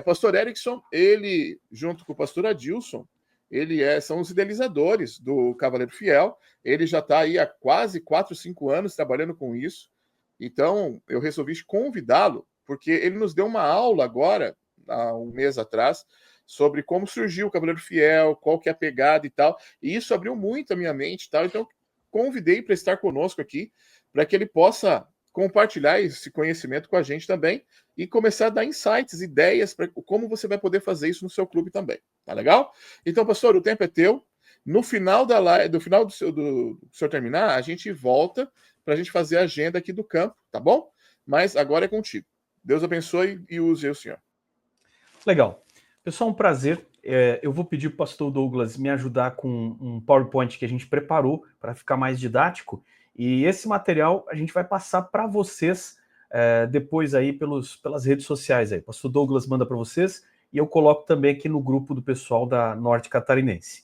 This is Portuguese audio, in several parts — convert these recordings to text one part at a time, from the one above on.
Pastor Erickson, ele, junto com o pastor Adilson, são os idealizadores do Cavaleiro Fiel. Ele já está aí há quase 4, 5 anos trabalhando com isso. Então, eu resolvi convidá-lo, porque ele nos deu uma aula agora, há um mês atrás, sobre como surgiu o Cavaleiro Fiel, qual que é a pegada e tal. E isso abriu muito a minha mente e tal. Então, convidei para estar conosco aqui, para que ele possa compartilhar esse conhecimento com a gente também e começar a dar insights, ideias para como você vai poder fazer isso no seu clube também. Tá legal? Então, pastor, o tempo é teu. No final da live, do senhor terminar, a gente volta para a gente fazer a agenda aqui do campo, tá bom? Mas agora é contigo. Deus abençoe e use o senhor. Legal. Pessoal, um prazer. Eu vou pedir para o pastor Douglas me ajudar com um PowerPoint que a gente preparou para ficar mais didático. E esse material a gente vai passar para vocês depois aí pelas redes sociais. Aí. O pastor Douglas manda para vocês e eu coloco também aqui no grupo do pessoal da Norte Catarinense.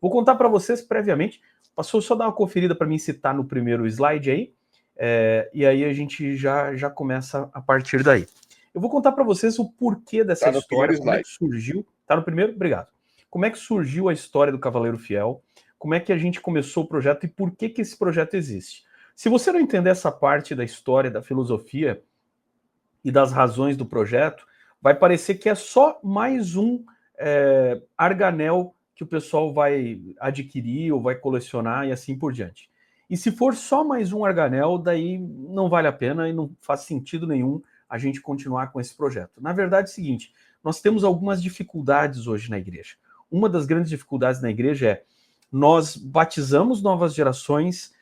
Vou contar para vocês previamente. Pastor, só dá uma conferida para mim se está no primeiro slide aí. E aí a gente já começa a partir daí. Eu vou contar para vocês o porquê dessa história, como é que surgiu. Tá no primeiro? Obrigado. Como é que surgiu a história do Cavaleiro Fiel, como é que a gente começou o projeto e por que esse projeto existe. Se você não entender essa parte da história, da filosofia e das razões do projeto, vai parecer que é só mais um arganel que o pessoal vai adquirir ou vai colecionar e assim por diante. E se for só mais um arganel, daí não vale a pena e não faz sentido nenhum a gente continuar com esse projeto. Na verdade é o seguinte, nós temos algumas dificuldades hoje na igreja. Uma das grandes dificuldades na igreja é nós batizamos novas gerações,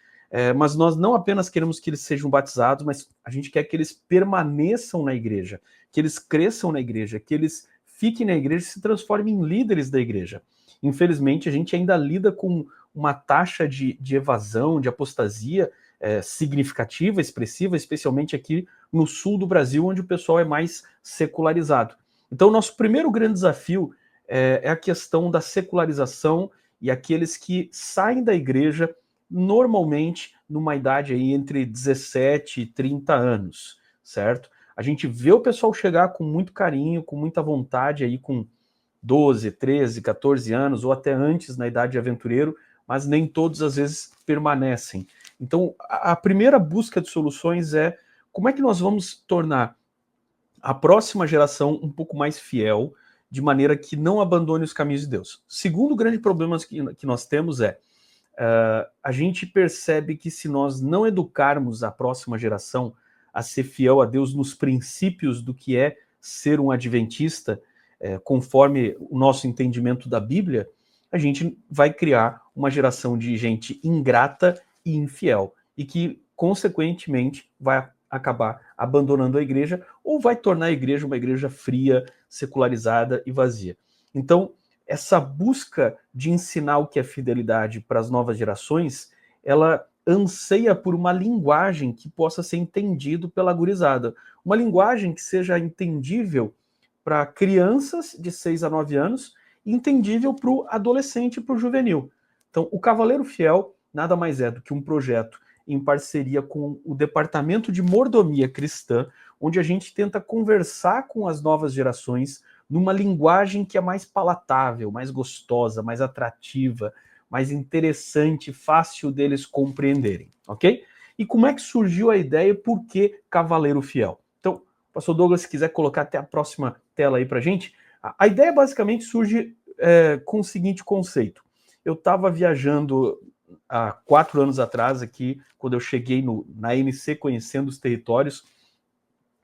mas nós não apenas queremos que eles sejam batizados, mas a gente quer que eles permaneçam na igreja, que eles cresçam na igreja, que eles fiquem na igreja e se transformem em líderes da igreja. Infelizmente, a gente ainda lida com uma taxa de evasão, de apostasia significativa, expressiva, especialmente aqui no sul do Brasil, onde o pessoal é mais secularizado. Então, o nosso primeiro grande desafio é a questão da secularização e aqueles que saem da igreja normalmente numa idade aí entre 17 e 30 anos, certo? A gente vê o pessoal chegar com muito carinho, com muita vontade aí com 12, 13, 14 anos ou até antes na idade de aventureiro, mas nem todos às vezes permanecem. Então, a primeira busca de soluções é como é que nós vamos tornar a próxima geração um pouco mais fiel, de maneira que não abandone os caminhos de Deus. Segundo grande problema que nós temos a gente percebe que se nós não educarmos a próxima geração a ser fiel a Deus nos princípios do que é ser um adventista, conforme o nosso entendimento da Bíblia, a gente vai criar uma geração de gente ingrata e infiel, e que, consequentemente, vai acabar abandonando a igreja ou vai tornar a igreja uma igreja fria, secularizada e vazia. Então, essa busca de ensinar o que é fidelidade para as novas gerações, ela anseia por uma linguagem que possa ser entendido pela gurizada. Uma linguagem que seja entendível para crianças de 6 a 9 anos e entendível para o adolescente e para o juvenil. Então, o Cavaleiro Fiel nada mais é do que um projeto em parceria com o Departamento de Mordomia Cristã, onde a gente tenta conversar com as novas gerações numa linguagem que é mais palatável, mais gostosa, mais atrativa, mais interessante, fácil deles compreenderem, ok? E como é que surgiu a ideia e por que Cavaleiro Fiel? Então, pastor Douglas, se quiser colocar até a próxima tela aí pra gente, a ideia basicamente surge com o seguinte conceito. Eu estava viajando há 4 anos atrás aqui, quando eu cheguei na ANC, conhecendo os territórios,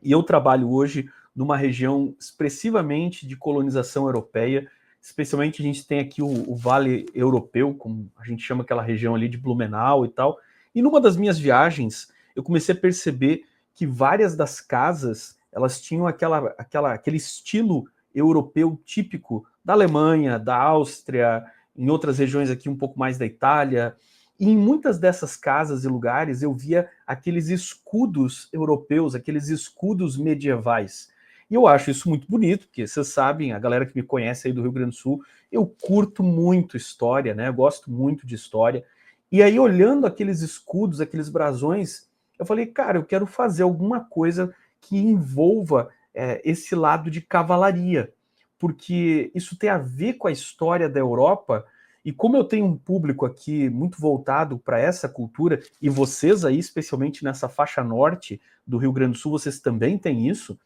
e eu trabalho hoje numa região expressivamente de colonização europeia, especialmente a gente tem aqui o Vale Europeu, como a gente chama aquela região ali de Blumenau e tal, e numa das minhas viagens, eu comecei a perceber que várias das casas, elas tinham aquele estilo europeu típico da Alemanha, da Áustria, em outras regiões aqui um pouco mais da Itália, e em muitas dessas casas e lugares eu via aqueles escudos europeus, aqueles escudos medievais. E eu acho isso muito bonito, porque vocês sabem, a galera que me conhece aí do Rio Grande do Sul, eu curto muito história, né? Eu gosto muito de história. E aí, olhando aqueles escudos, aqueles brasões, eu falei, cara, eu quero fazer alguma coisa que envolva esse lado de cavalaria, porque isso tem a ver com a história da Europa, e como eu tenho um público aqui muito voltado para essa cultura, e vocês aí, especialmente nessa faixa norte do Rio Grande do Sul, vocês também têm isso,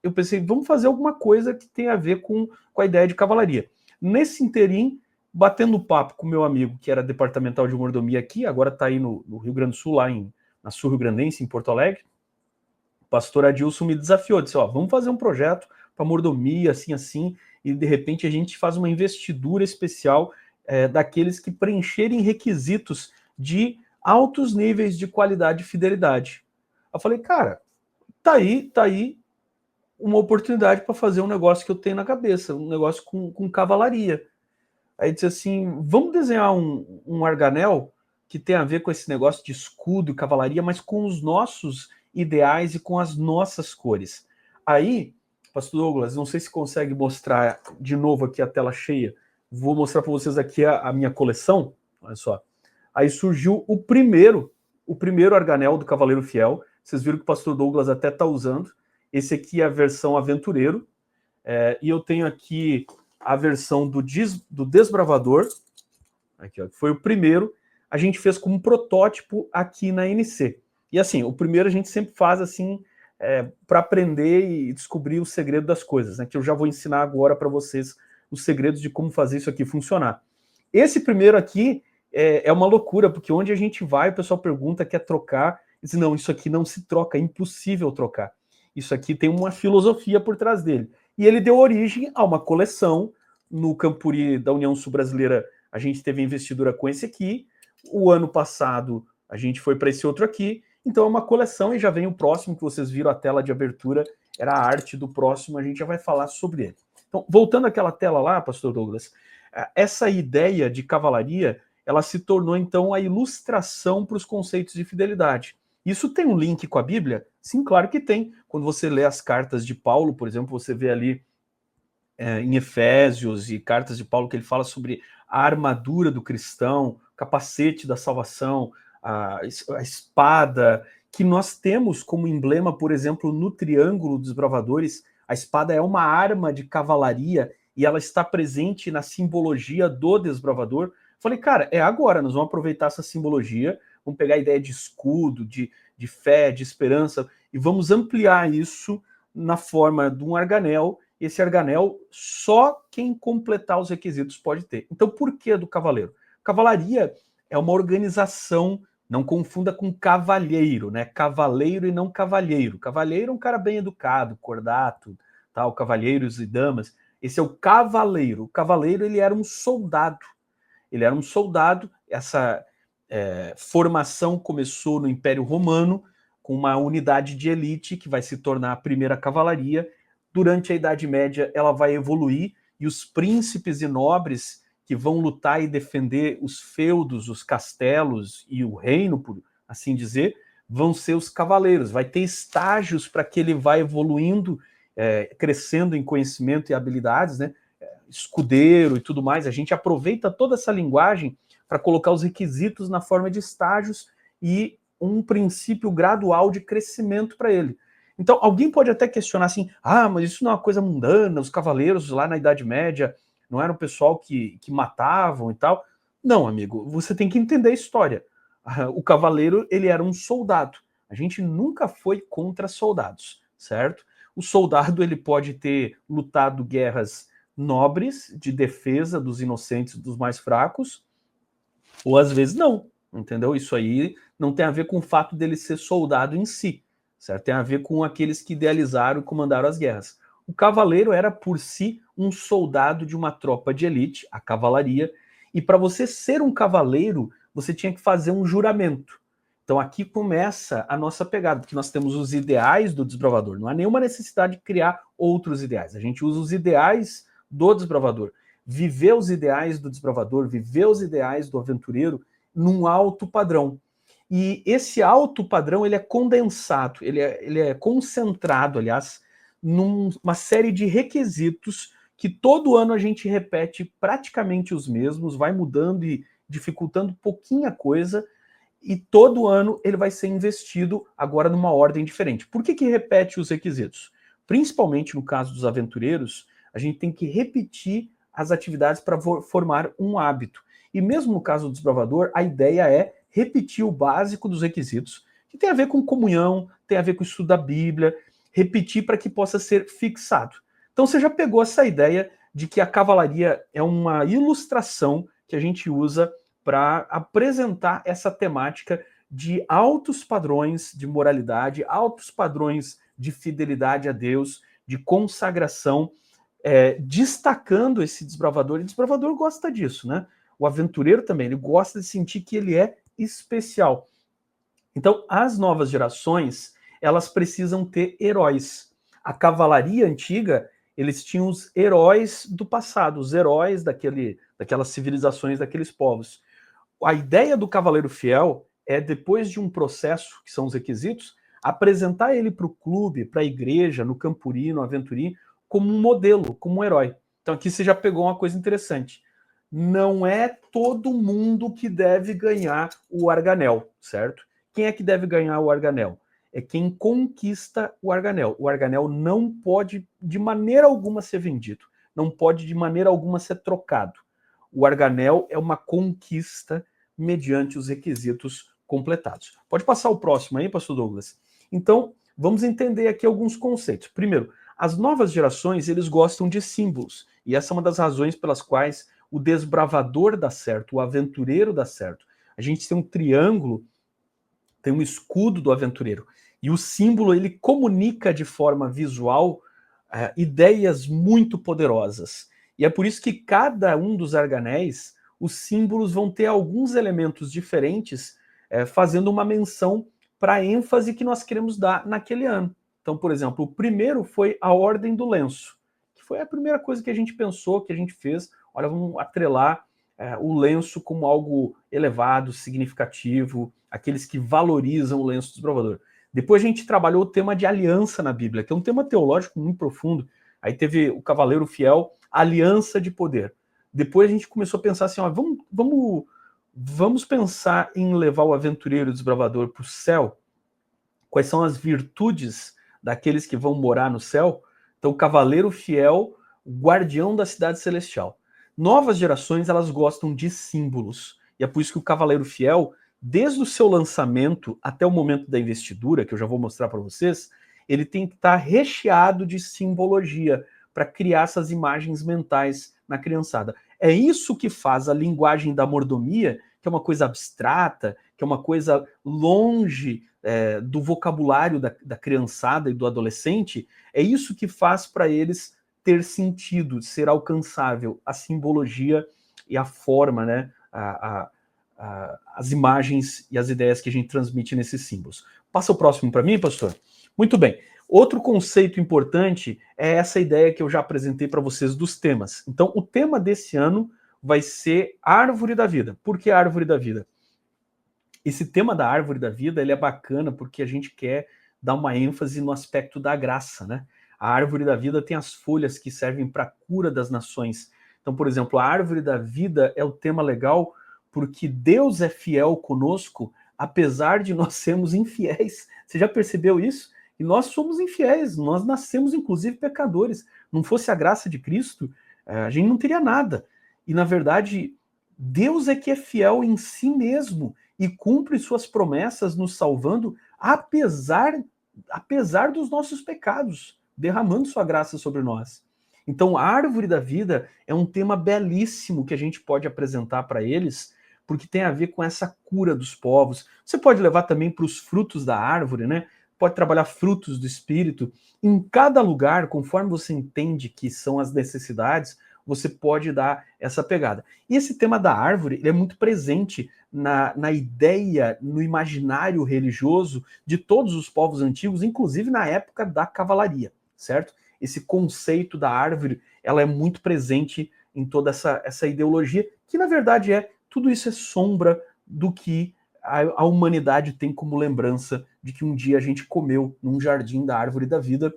eu pensei, vamos fazer alguma coisa que tenha a ver com a ideia de cavalaria. Nesse interim, batendo papo com meu amigo, que era departamental de mordomia aqui, agora está aí no Rio Grande do Sul, lá na Sul Rio Grandense, em Porto Alegre, o pastor Adilson me desafiou, disse, vamos fazer um projeto para mordomia, assim, e de repente a gente faz uma investidura especial daqueles que preencherem requisitos de altos níveis de qualidade e fidelidade. Eu falei, cara, tá aí uma oportunidade para fazer um negócio que eu tenho na cabeça, um negócio com cavalaria. Aí disse assim, vamos desenhar um arganel que tem a ver com esse negócio de escudo e cavalaria, mas com os nossos ideais e com as nossas cores. Aí, pastor Douglas, não sei se consegue mostrar de novo aqui a tela cheia, vou mostrar para vocês aqui a minha coleção, olha só. Aí surgiu o primeiro arganel do Cavaleiro Fiel, vocês viram que o pastor Douglas até está usando, esse aqui é a versão aventureiro, e eu tenho aqui a versão do Desbravador, aqui, ó, que foi o primeiro, a gente fez como um protótipo aqui na NC. E assim, o primeiro a gente sempre faz assim, para aprender e descobrir o segredo das coisas, né? Que eu já vou ensinar agora para vocês os segredos de como fazer isso aqui funcionar. Esse primeiro aqui é uma loucura, porque onde a gente vai, o pessoal pergunta, quer trocar, e diz, não, isso aqui não se troca, é impossível trocar. Isso aqui tem uma filosofia por trás dele. E ele deu origem a uma coleção. No Campuri da União Sul-Brasileira, a gente teve investidura com esse aqui. O ano passado, a gente foi para esse outro aqui. Então é uma coleção e já vem o próximo, que vocês viram a tela de abertura, era a arte do próximo, a gente já vai falar sobre ele. Então, voltando àquela tela lá, pastor Douglas, essa ideia de cavalaria, ela se tornou então a ilustração para os conceitos de fidelidade. Isso tem um link com a Bíblia? Sim, claro que tem. Quando você lê as cartas de Paulo, por exemplo, você vê ali em Efésios e cartas de Paulo que ele fala sobre a armadura do cristão, capacete da salvação, a espada, que nós temos como emblema, por exemplo, no Triângulo dos Bravadores. A espada é uma arma de cavalaria e ela está presente na simbologia do desbravador. Falei, cara, agora, nós vamos aproveitar essa simbologia, vamos pegar a ideia de escudo, de fé, de esperança, e vamos ampliar isso na forma de um arganel. Esse arganel, só quem completar os requisitos pode ter. Então, por que do cavaleiro? Cavalaria é uma organização, não confunda com cavalheiro, né? Cavaleiro e não cavalheiro. Cavalheiro é um cara bem educado, cordato, tal, cavalheiros e damas. Esse é o cavaleiro. O cavaleiro, ele era um soldado. Ele era um soldado. Essa formação começou no Império Romano, com uma unidade de elite que vai se tornar a primeira cavalaria. Durante a Idade Média, ela vai evoluir e os príncipes e nobres que vão lutar e defender os feudos, os castelos e o reino, por assim dizer, vão ser os cavaleiros. Vai ter estágios para que ele vá evoluindo, crescendo em conhecimento e habilidades, né? Escudeiro e tudo mais. A gente aproveita toda essa linguagem para colocar os requisitos na forma de estágios e um princípio gradual de crescimento para ele. Então, alguém pode até questionar assim, mas isso não é uma coisa mundana, os cavaleiros lá na Idade Média não eram o pessoal que matavam e tal. Não, amigo, você tem que entender a história. O cavaleiro, ele era um soldado. A gente nunca foi contra soldados, certo? O soldado, ele pode ter lutado guerras nobres, de defesa dos inocentes, dos mais fracos, ou às vezes não, entendeu? Isso aí não tem a ver com o fato dele ser soldado em si, certo? Tem a ver com aqueles que idealizaram e comandaram as guerras. O cavaleiro era, por si, um soldado de uma tropa de elite, a cavalaria, e para você ser um cavaleiro, você tinha que fazer um juramento. Então aqui começa a nossa pegada, porque nós temos os ideais do desbravador, não há nenhuma necessidade de criar outros ideais, a gente usa os ideais do desbravador. Viver os ideais do desbravador, viver os ideais do aventureiro num alto padrão. E esse alto padrão, ele é condensado, ele é concentrado, aliás, numa série de requisitos que todo ano a gente repete praticamente os mesmos, vai mudando e dificultando pouquinha coisa, e todo ano ele vai ser investido agora numa ordem diferente. Por que repete os requisitos? Principalmente no caso dos aventureiros, a gente tem que repetir as atividades para formar um hábito. E mesmo no caso do desbravador, a ideia é repetir o básico dos requisitos, que tem a ver com comunhão, tem a ver com o estudo da Bíblia, repetir para que possa ser fixado. Então você já pegou essa ideia de que a cavalaria é uma ilustração que a gente usa para apresentar essa temática de altos padrões de moralidade, altos padrões de fidelidade a Deus, de consagração, destacando esse desbravador. E o desbravador gosta disso, né? O aventureiro também, ele gosta de sentir que ele é especial. Então, as novas gerações, elas precisam ter heróis. A cavalaria antiga, eles tinham os heróis do passado, os heróis daquelas civilizações, daqueles povos. A ideia do cavaleiro fiel é, depois de um processo, que são os requisitos, apresentar ele para o clube, para a igreja, no Campuri, no Aventurim, como um modelo, como um herói. Então aqui você já pegou uma coisa interessante. Não é todo mundo que deve ganhar o Arganel, certo? Quem é que deve ganhar o Arganel? É quem conquista o Arganel. O Arganel não pode, de maneira alguma, ser vendido. Não pode, de maneira alguma, ser trocado. O Arganel é uma conquista mediante os requisitos completados. Pode passar o próximo aí, pastor Douglas? Então, vamos entender aqui alguns conceitos. Primeiro, as novas gerações, eles gostam de símbolos. E essa é uma das razões pelas quais o desbravador dá certo, o aventureiro dá certo. A gente tem um triângulo, tem um escudo do aventureiro. E o símbolo, ele comunica de forma visual ideias muito poderosas. E é por isso que cada um dos arganéis, os símbolos vão ter alguns elementos diferentes, fazendo uma menção para a ênfase que nós queremos dar naquele ano. Então, por exemplo, o primeiro foi a Ordem do Lenço, que foi a primeira coisa que a gente pensou, que a gente fez. Olha, vamos atrelar o lenço como algo elevado, significativo, aqueles que valorizam o lenço do desbravador. Depois a gente trabalhou o tema de aliança na Bíblia, que é um tema teológico muito profundo. Aí teve o cavaleiro fiel, aliança de poder. Depois a gente começou a pensar assim, ó, vamos pensar em levar o aventureiro e o desbravador para o céu. Quais são as virtudes daqueles que vão morar no céu? Então, o cavaleiro fiel, o guardião da cidade celestial. Novas gerações, elas gostam de símbolos. E é por isso que o cavaleiro fiel, desde o seu lançamento até o momento da investidura, que eu já vou mostrar para vocês, ele tem que estar recheado de simbologia para criar essas imagens mentais na criançada. É isso que faz a linguagem da mordomia, que é uma coisa abstrata, que é uma coisa longe do vocabulário da criançada e do adolescente, é isso que faz para eles ter sentido, ser alcançável, a simbologia e a forma, né, as imagens e as ideias que a gente transmite nesses símbolos. Passa o próximo para mim, pastor? Muito bem. Outro conceito importante é essa ideia que eu já apresentei para vocês dos temas. Então, o tema desse ano vai ser Árvore da Vida. Por que Árvore da Vida? Esse tema da Árvore da Vida, ele é bacana porque a gente quer dar uma ênfase no aspecto da graça, né? A Árvore da Vida tem as folhas que servem para a cura das nações. Então, por exemplo, a Árvore da Vida é o tema legal porque Deus é fiel conosco, apesar de nós sermos infiéis. Você já percebeu isso? E nós somos infiéis, nós nascemos inclusive pecadores. Não fosse a graça de Cristo, a gente não teria nada. E na verdade, Deus é que é fiel em si mesmo e cumpre suas promessas nos salvando, apesar dos nossos pecados, derramando sua graça sobre nós. Então, a Árvore da Vida é um tema belíssimo que a gente pode apresentar para eles, porque tem a ver com essa cura dos povos. Você pode levar também para os frutos da árvore, né? Pode trabalhar frutos do Espírito. Em cada lugar, conforme você entende que são as necessidades, você pode dar essa pegada. E esse tema da árvore ele é muito presente na ideia, no imaginário religioso de todos os povos antigos, inclusive na época da cavalaria, certo? Esse conceito da árvore, ela é muito presente em toda essa ideologia, que na verdade tudo isso é sombra do que a humanidade tem como lembrança de que um dia a gente comeu num jardim da árvore da vida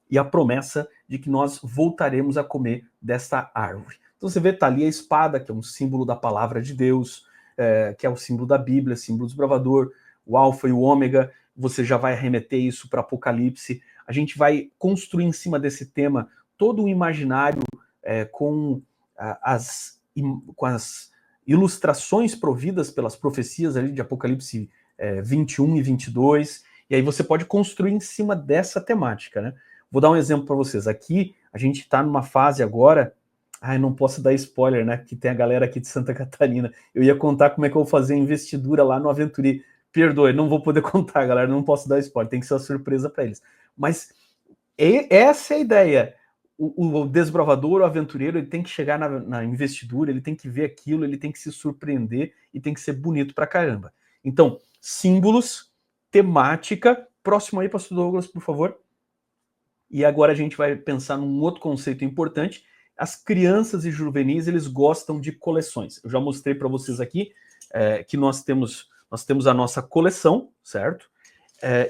e a promessa de que nós voltaremos a comer desta árvore. Então você vê, tá ali a espada, que é um símbolo da palavra de Deus, que é o símbolo da Bíblia, símbolo do desbravador, o alfa e o ômega, você já vai remeter isso para Apocalipse. a gente vai construir em cima desse tema todo um imaginário com as ilustrações providas pelas profecias ali de Apocalipse 21 e 22, e aí você pode construir em cima dessa temática, né? Vou dar um exemplo para vocês. Aqui, a gente está numa fase agora... não posso dar spoiler, né? Que tem a galera aqui de Santa Catarina. Eu ia contar como é que eu vou fazer a investidura lá no Aventuri. Perdoe, não vou poder contar, galera. Não posso dar spoiler. Tem que ser uma surpresa para eles. Mas essa é a ideia. O desbravador, o aventureiro, ele tem que chegar na investidura, ele tem que ver aquilo, ele tem que se surpreender e tem que ser bonito pra caramba. Então, símbolos, temática. Próximo aí, pastor Douglas, por favor. E agora a gente vai pensar num outro conceito importante. As crianças e juvenis, eles gostam de coleções. Eu já mostrei para vocês aqui que nós temos a nossa coleção, certo?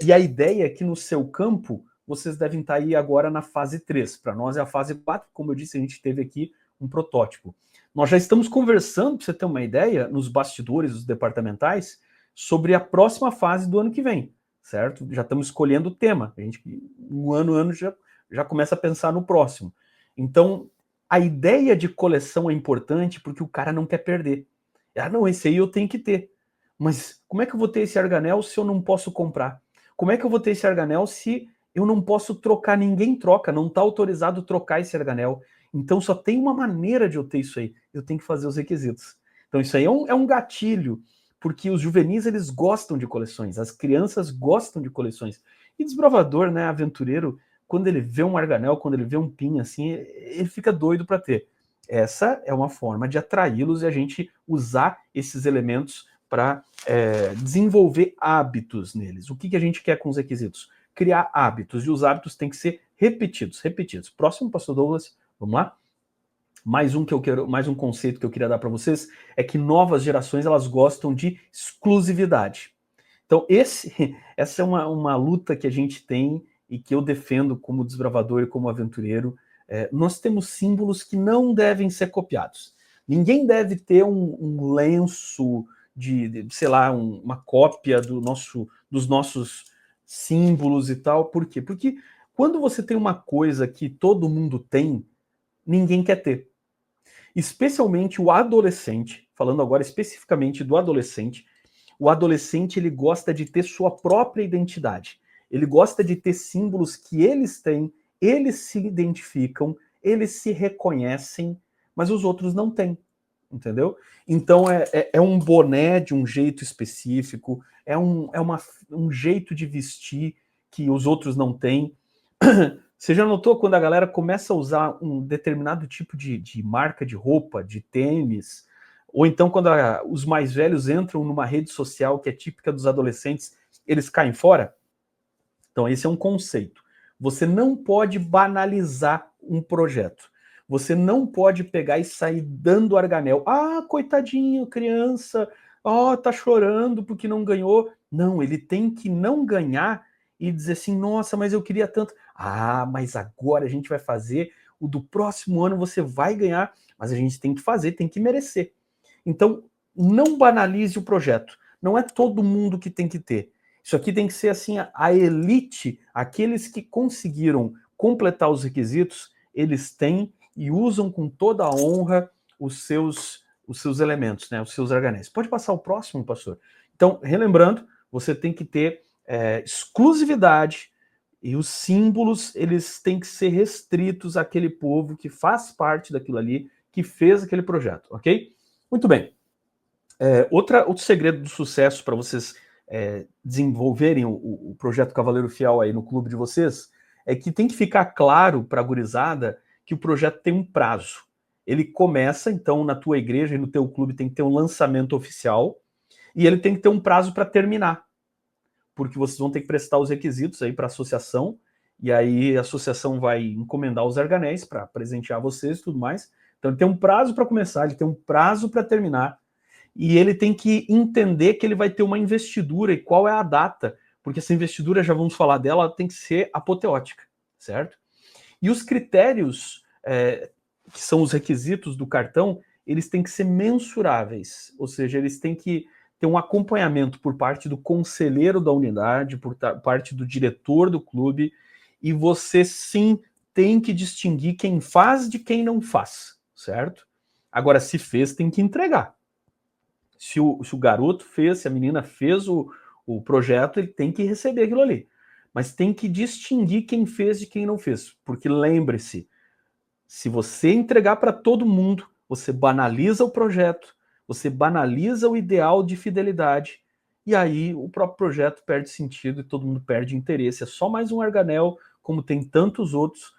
E a ideia é que no seu campo, vocês devem estar aí agora na fase 3. Para nós é a fase 4, como eu disse, a gente teve aqui um protótipo. Nós já estamos conversando, para você ter uma ideia, nos bastidores dos departamentais, sobre a próxima fase do ano que vem, certo? Já estamos escolhendo o tema. A gente, um ano já começa a pensar no próximo. Então, a ideia de coleção é importante porque o cara não quer perder. Não, esse aí eu tenho que ter. Mas como é que eu vou ter esse arganel se eu não posso comprar? Como é que eu vou ter esse arganel se eu não posso trocar? Ninguém troca, não está autorizado trocar esse arganel. Então só tem uma maneira de eu ter isso aí. Eu tenho que fazer os requisitos. Então isso aí é um gatilho, porque os juvenis, eles gostam de coleções, as crianças gostam de coleções. E desbravador, né, aventureiro, quando ele vê um arganel, quando ele vê um pin assim, ele fica doido para ter. Essa é uma forma de atraí-los e a gente usar esses elementos para desenvolver hábitos neles. O que a gente quer com os requisitos? Criar hábitos, e os hábitos têm que ser repetidos. Próximo, pastor Douglas, vamos lá? Mais um conceito que eu queria dar para vocês é que novas gerações, elas gostam de exclusividade. Então, essa é uma luta que a gente tem e que eu defendo como desbravador e como aventureiro. Nós temos símbolos que não devem ser copiados. Ninguém deve ter um lenço sei lá, uma cópia dos nossos símbolos e tal. Por quê? Porque quando você tem uma coisa que todo mundo tem, ninguém quer ter. Especialmente o adolescente, falando agora especificamente do adolescente, o adolescente ele gosta de ter sua própria identidade. Ele gosta de ter símbolos que eles têm, eles se identificam, eles se reconhecem, mas os outros não têm, entendeu? Então é um boné de um jeito específico, é um jeito de vestir que os outros não têm. Você já notou quando a galera começa a usar um determinado tipo de marca de roupa, de tênis, ou então quando os mais velhos entram numa rede social que é típica dos adolescentes, eles caem fora? Então esse é um conceito. Você não pode banalizar um projeto. Você não pode pegar e sair dando arganel. Coitadinho, criança, tá chorando porque não ganhou. Não, ele tem que não ganhar e dizer assim, nossa, mas eu queria tanto. Mas agora a gente vai fazer, o do próximo ano você vai ganhar, mas a gente tem que fazer, tem que merecer. Então, não banalize o projeto. Não é todo mundo que tem que ter. Isso aqui tem que ser assim, a elite, aqueles que conseguiram completar os requisitos, eles têm e usam com toda a honra os seus elementos, né, os seus arganéis. Pode passar o próximo, pastor? Então, relembrando, você tem que ter exclusividade e os símbolos, eles têm que ser restritos àquele povo que faz parte daquilo ali, que fez aquele projeto, ok? Muito bem. Outro segredo do sucesso para vocês desenvolverem o projeto Cavaleiro Fiel aí no clube de vocês é que tem que ficar claro para a gurizada que o projeto tem um prazo. Ele começa, então, na tua igreja e no teu clube tem que ter um lançamento oficial e ele tem que ter um prazo para terminar, porque vocês vão ter que prestar os requisitos aí para a associação, e aí a associação vai encomendar os arganéis para presentear vocês e tudo mais. Então ele tem um prazo para começar, ele tem um prazo para terminar, e ele tem que entender que ele vai ter uma investidura e qual é a data, porque essa investidura, já vamos falar dela, ela tem que ser apoteótica, certo? E os critérios, que são os requisitos do cartão, eles têm que ser mensuráveis, ou seja, eles têm que ter um acompanhamento por parte do conselheiro da unidade, por parte do diretor do clube, e você sim tem que distinguir quem faz de quem não faz, certo? Agora, se fez, tem que entregar. Se o garoto fez, se a menina fez o projeto, ele tem que receber aquilo ali. Mas tem que distinguir quem fez de quem não fez. Porque lembre-se, se você entregar para todo mundo, você banaliza o projeto, você banaliza o ideal de fidelidade, e aí o próprio projeto perde sentido e todo mundo perde interesse. É só mais um Arganel, como tem tantos outros.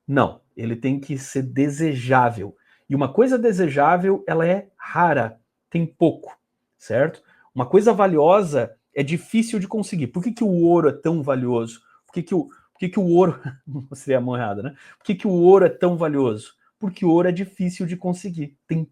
Não, ele tem que ser desejável. E uma coisa desejável, ela é rara, tem pouco, certo? Uma coisa valiosa é difícil de conseguir. Por que o ouro é tão valioso? Por que o ouro... Mostrei a mão errada, né? Por que o ouro é tão valioso? Porque o ouro é difícil de conseguir. Tem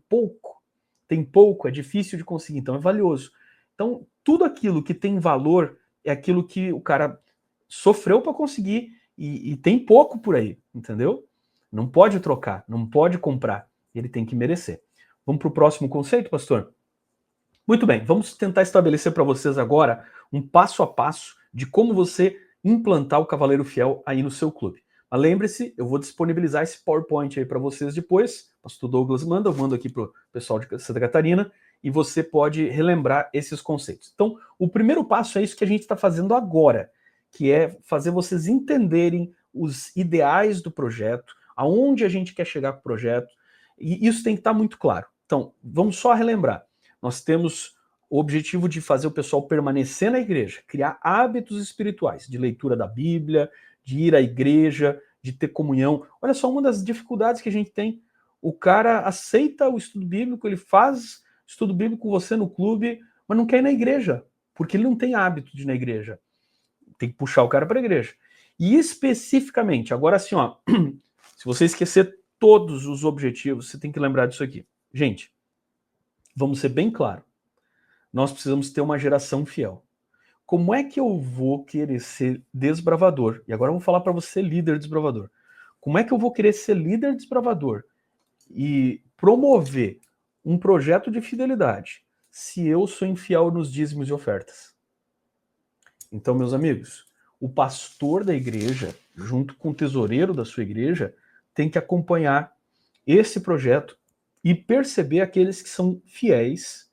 pouco, é difícil de conseguir, então é valioso. Então, tudo aquilo que tem valor é aquilo que o cara sofreu para conseguir e tem pouco por aí, entendeu? Não pode trocar, não pode comprar. Ele tem que merecer. Vamos para o próximo conceito, pastor? Muito bem, vamos tentar estabelecer para vocês agora um passo a passo de como você implantar o Cavaleiro Fiel aí no seu clube. Mas lembre-se, eu vou disponibilizar esse PowerPoint aí para vocês depois. O pastor Douglas manda, eu mando aqui para o pessoal de Santa Catarina e você pode relembrar esses conceitos. Então, o primeiro passo é isso que a gente está fazendo agora, que é fazer vocês entenderem os ideais do projeto, aonde a gente quer chegar com o projeto, e isso tem que estar muito claro. Então, vamos só relembrar. Nós temos o objetivo de fazer o pessoal permanecer na igreja, criar hábitos espirituais, de leitura da Bíblia, de ir à igreja, de ter comunhão. Olha só, uma das dificuldades que a gente tem, o cara aceita o estudo bíblico, ele faz estudo bíblico com você no clube, mas não quer ir na igreja, porque ele não tem hábito de ir na igreja. Tem que puxar o cara para a igreja. E especificamente, agora assim, ó, se você esquecer todos os objetivos, você tem que lembrar disso aqui. Gente, vamos ser bem claro. Nós precisamos ter uma geração fiel. Como é que eu vou querer ser desbravador? E agora eu vou falar para você, líder desbravador. Como é que eu vou querer ser líder desbravador e promover um projeto de fidelidade se eu sou infiel nos dízimos e ofertas? Então, meus amigos, o pastor da igreja, junto com o tesoureiro da sua igreja, tem que acompanhar esse projeto e perceber aqueles que são fiéis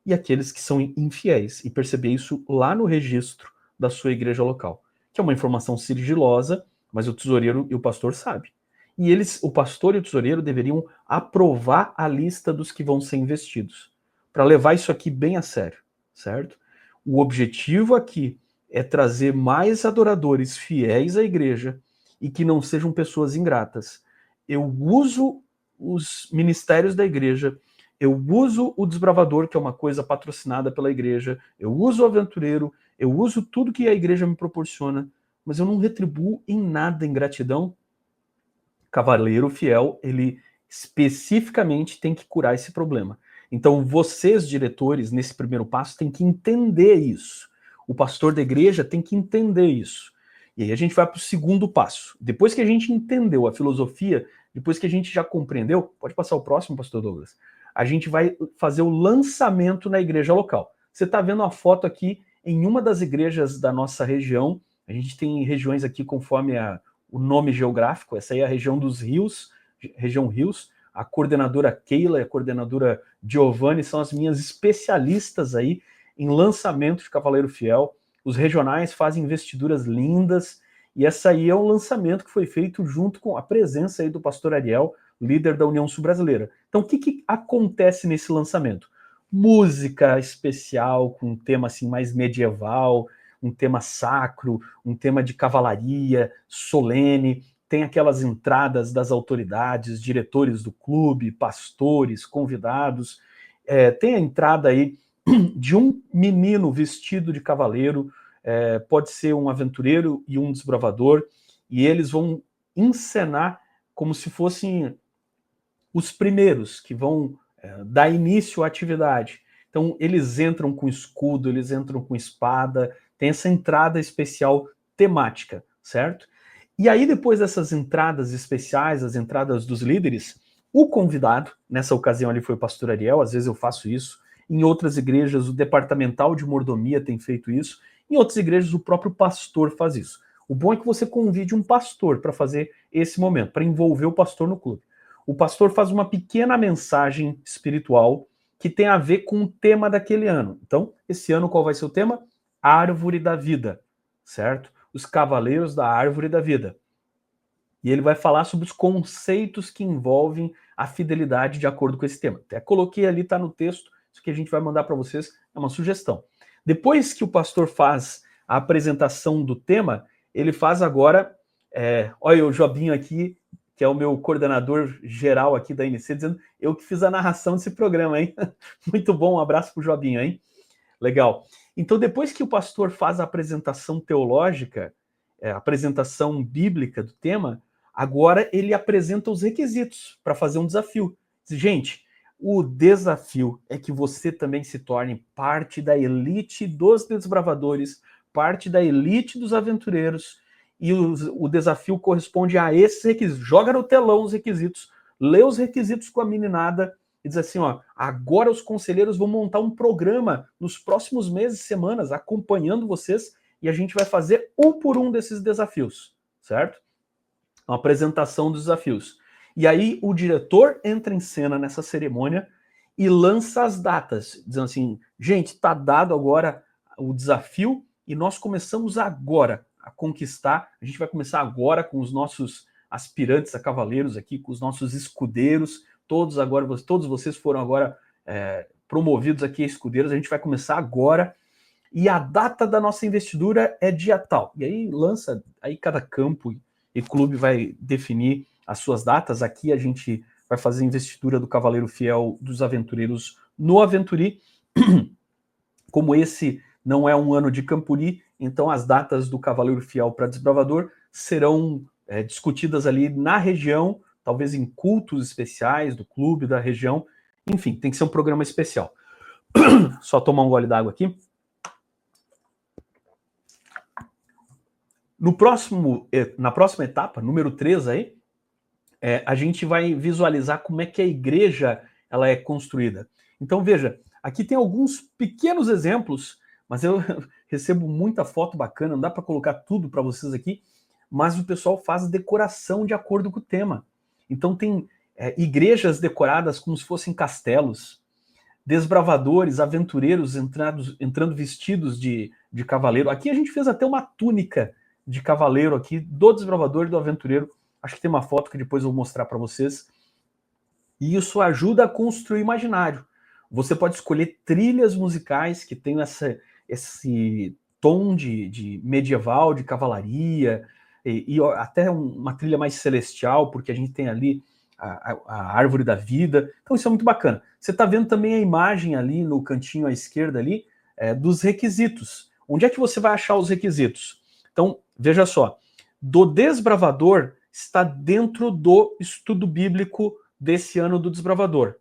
e aqueles que são infiéis, e perceber isso lá no registro da sua igreja local, que é uma informação sigilosa, mas o tesoureiro e o pastor sabem. E eles, o pastor e o tesoureiro, deveriam aprovar a lista dos que vão ser investidos, para levar isso aqui bem a sério, certo? O objetivo aqui é trazer mais adoradores fiéis à igreja e que não sejam pessoas ingratas. Eu uso os ministérios da igreja, eu uso o desbravador, que é uma coisa patrocinada pela igreja, eu uso o aventureiro, eu uso tudo que a igreja me proporciona, mas eu não retribuo em nada em gratidão. Cavaleiro fiel, ele especificamente tem que curar esse problema. Então, vocês, diretores, nesse primeiro passo, têm que entender isso. O pastor da igreja tem que entender isso. E aí a gente vai para o segundo passo. Depois que a gente entendeu a filosofia, depois que a gente já compreendeu, pode passar o próximo, pastor Douglas, a gente vai fazer o lançamento na igreja local. Você está vendo a foto aqui em uma das igrejas da nossa região. A gente tem regiões aqui conforme o nome geográfico. Essa aí é a região dos rios, região Rios. A coordenadora Keila e a coordenadora Giovanni são as minhas especialistas aí em lançamento de Cavaleiro Fiel. Os regionais fazem investiduras lindas, e essa aí é um lançamento que foi feito junto com a presença aí do pastor Ariel, líder da União Sul-Brasileira. Então, o que acontece nesse lançamento? Música especial, com um tema assim mais medieval, um tema sacro, um tema de cavalaria, solene, tem aquelas entradas das autoridades, diretores do clube, pastores, convidados, tem a entrada aí de um menino vestido de cavaleiro, pode ser um aventureiro e um desbravador, e eles vão encenar como se fossem os primeiros que vão dar início à atividade. Então, eles entram com escudo, eles entram com espada, tem essa entrada especial temática, certo? E aí, depois dessas entradas especiais, as entradas dos líderes, o convidado, nessa ocasião ali foi o pastor Ariel, às vezes eu faço isso, em outras igrejas o departamental de mordomia tem feito isso, em outras igrejas o próprio pastor faz isso. O bom é que você convide um pastor para fazer esse momento, para envolver o pastor no clube. O pastor faz uma pequena mensagem espiritual que tem a ver com o tema daquele ano. Então, esse ano qual vai ser o tema? Árvore da Vida, certo? Os Cavaleiros da Árvore da Vida. E ele vai falar sobre os conceitos que envolvem a fidelidade de acordo com esse tema. Até coloquei ali, está no texto, isso que a gente vai mandar para vocês, é uma sugestão. Depois que o pastor faz a apresentação do tema, ele faz agora, olha o Jobinho aqui, que é o meu coordenador geral aqui da INC, dizendo eu que fiz a narração desse programa, hein? Muito bom, um abraço pro Jobinho, hein? Legal. Então, depois que o pastor faz a apresentação teológica, a apresentação bíblica do tema, agora ele apresenta os requisitos para fazer um desafio. Gente, o desafio é que você também se torne parte da elite dos desbravadores, parte da elite dos aventureiros, e o desafio corresponde a esses requisitos. Joga no telão os requisitos, lê os requisitos com a meninada e diz assim, ó, agora os conselheiros vão montar um programa nos próximos meses, semanas, acompanhando vocês, e a gente vai fazer um por um desses desafios, certo? Uma apresentação dos desafios. E aí o diretor entra em cena nessa cerimônia e lança as datas, dizendo assim, gente, está dado agora o desafio e nós começamos agora a conquistar, a gente vai começar agora com os nossos aspirantes a cavaleiros aqui, com os nossos escudeiros, todos vocês foram agora promovidos aqui a escudeiros, a gente vai começar agora e a data da nossa investidura é dia tal. E aí lança, aí cada campo e clube vai definir as suas datas. Aqui a gente vai fazer a investidura do Cavaleiro Fiel dos Aventureiros no Aventuri. Como esse não é um ano de Campuri, então as datas do Cavaleiro Fiel para Desbravador serão discutidas ali na região, talvez em cultos especiais do clube, da região. Enfim, tem que ser um programa especial. Só tomar um gole d'água aqui. Na próxima etapa, número 3 aí, a gente vai visualizar como é que a igreja ela é construída. Então, veja, aqui tem alguns pequenos exemplos, mas eu recebo muita foto bacana, não dá para colocar tudo para vocês aqui, mas o pessoal faz decoração de acordo com o tema. Então tem igrejas decoradas como se fossem castelos, desbravadores, aventureiros entrando vestidos de cavaleiro. Aqui a gente fez até uma túnica de cavaleiro aqui, do desbravador e do aventureiro. Acho que tem uma foto que depois eu vou mostrar para vocês. E isso ajuda a construir o imaginário. Você pode escolher trilhas musicais que tenham esse tom de medieval, de cavalaria, e até uma trilha mais celestial, porque a gente tem ali a árvore da vida. Então isso é muito bacana. Você está vendo também a imagem ali no cantinho à esquerda ali dos requisitos. Onde é que você vai achar os requisitos? Então, veja só, do desbravador está dentro do estudo bíblico desse ano do desbravador.